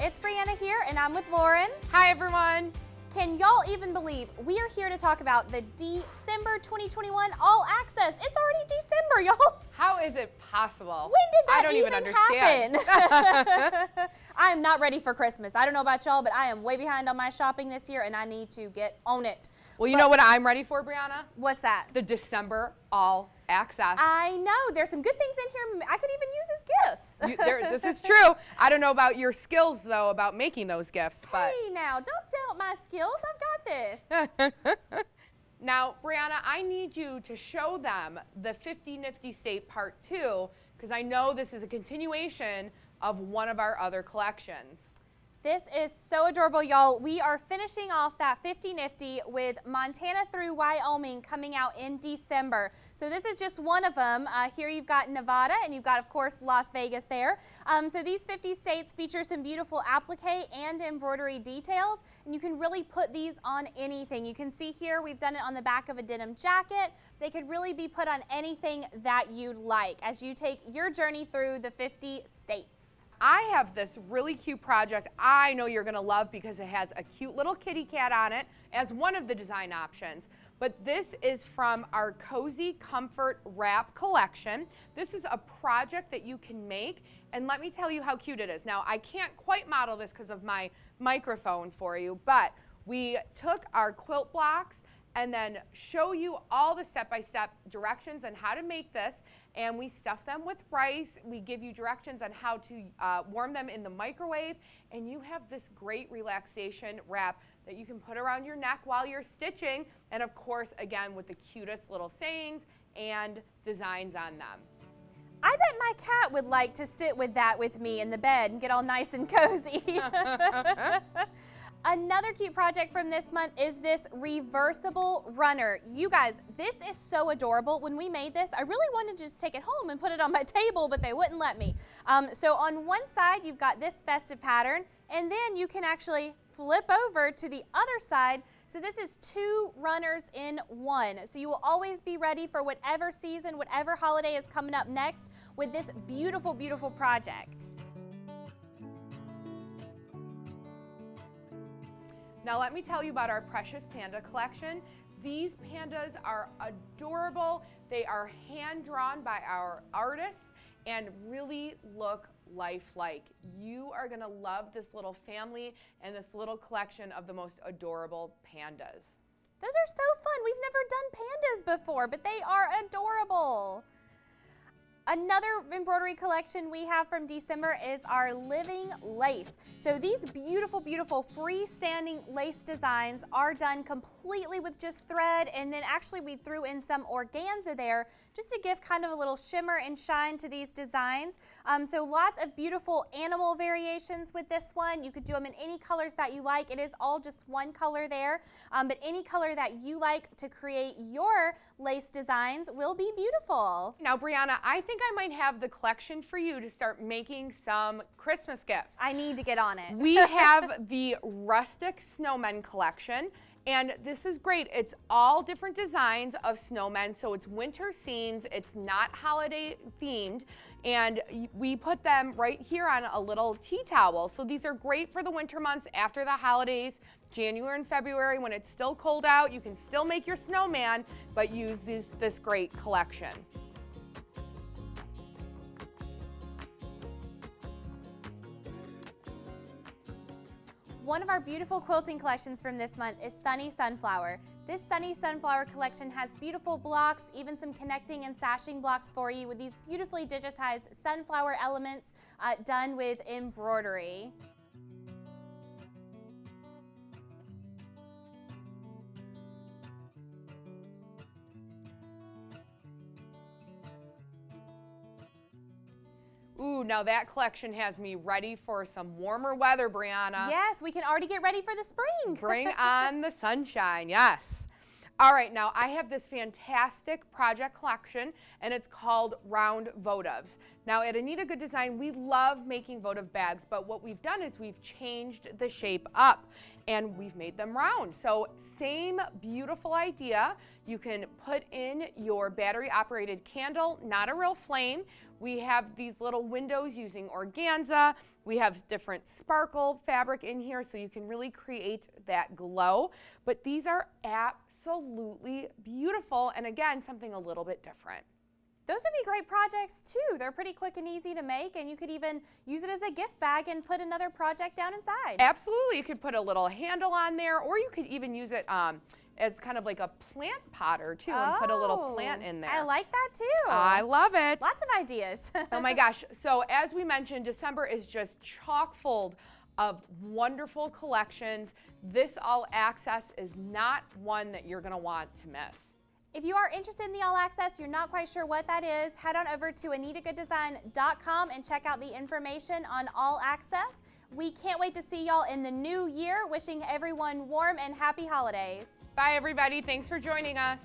it's Brianna here, and I'm with Lauren. Hi, everyone. Can y'all even believe we are here to talk about the December 2021 All Access? It's already December, y'all. How is it possible? When did that I don't even understand. happen? I am not ready for Christmas. I don't know about y'all, but I am way behind on my shopping this year, and I need to get on it. Well, you know what I'm ready for, Brianna? What's that? The December All Access. I know. There's some good things in here I could even use as gifts. This is true. I don't know about your skills, though, about making those gifts. But Hey, now, don't doubt my skills. I've got this. Now, Brianna, I need you to show them the 50 Nifty State Part 2, because I know this is a continuation of one of our other collections. This is so adorable, y'all. We are finishing off that 50 Nifty with Montana through Wyoming coming out in December. So this is just one of them. Here you've got Nevada, and you've got, of course, Las Vegas there. So these 50 states feature some beautiful applique and embroidery details, and you can really put these on anything. You can see here we've done it on the back of a denim jacket. They could really be put on anything that you'd like as you take your journey through the 50 states. I have this really cute project I know you're gonna love because it has a cute little kitty cat on it as one of the design options. But this is from our Cozy Comfort Wrap collection. This is a project that you can make, and let me tell you how cute it is. Now, I can't quite model this because of my microphone for you, but we took our quilt blocks and then show you all the step-by-step directions on how to make this, and we stuff them with rice. We give you directions on how to warm them in the microwave, and you have this great relaxation wrap that you can put around your neck while you're stitching, and of course, again, with the cutest little sayings and designs on them. I bet my cat would like to sit with that with me in the bed and get all nice and cozy. Another cute project from this month is this Reversible Runner. You guys, this is so adorable. When we made this, I really wanted to just take it home and put it on my table, but they wouldn't let me. So on one side, you've got this festive pattern, and then you can actually flip over to the other side. So this is two runners in one. So you will always be ready for whatever season, whatever holiday is coming up next with this beautiful, beautiful project. Now let me tell you about our precious Panda collection. These pandas are adorable. They are hand-drawn by our artists and really look lifelike. You are gonna love this little family and this little collection of the most adorable pandas. Those are so fun. We've never done pandas before, but they are adorable. Another embroidery collection we have from December is our Living Lace. So these beautiful, beautiful freestanding lace designs are done completely with just thread, and then actually we threw in some organza there just to give kind of a little shimmer and shine to these designs. So lots of beautiful animal variations with this one. You could do them in any colors that you like. It is all just one color there, but any color that you like to create your lace designs will be beautiful. Now, Brianna, I think I might have the collection for you to start making some Christmas gifts. I need to get on it. We have the Rustic Snowman collection, and this is great. It's all different designs of snowmen, so it's winter scenes, it's not holiday themed, and we put them right here on a little tea towel. So these are great for the winter months after the holidays, January and February when it's still cold out. You can still make your snowman, but use this great collection. One of our beautiful quilting collections from this month is Sunny Sunflower. This Sunny Sunflower collection has beautiful blocks, even some connecting and sashing blocks for you with these beautifully digitized sunflower elements done with embroidery. Ooh, now that collection has me ready for some warmer weather, Brianna. Yes, we can already get ready for the spring. Bring on the sunshine, yes. All right, now I have this fantastic project collection, and it's called Round Votives. Now at Anita Goodesign, we love making votive bags, but what we've done is we've changed the shape up and we've made them round. So same beautiful idea. You can put in your battery operated candle, not a real flame. We have these little windows using organza. We have different sparkle fabric in here so you can really create that glow. But these are absolutely beautiful, and again, something a little bit different. Those would be great projects too. They're pretty quick and easy to make, and you could even use it as a gift bag and put another project down inside. Absolutely, you could put a little handle on there, or you could even use it as kind of like a plant potter too, and put a little plant in there. I like that too. I love it. Lots of ideas. Oh my gosh, so as we mentioned, December is just chock full of wonderful collections. This all access is not one that you're gonna want to miss. If you are interested in the All Access, you're not quite sure what that is, head on over to AnitaGoodDesign.com and check out the information on All Access. We can't wait to see y'all in the new year. Wishing everyone warm and happy holidays. Bye everybody, thanks for joining us.